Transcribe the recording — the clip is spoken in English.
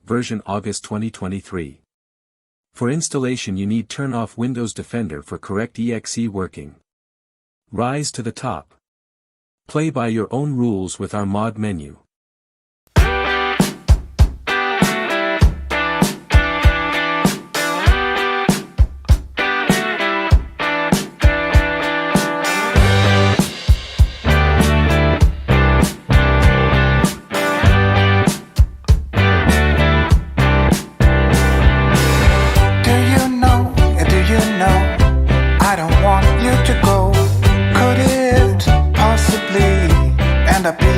version August 2023. For installation you need turn off Windows Defender for correct exe working. Rise to the top. Play by your own rules with our mod menu. I don't want you to go. Could it possibly end up being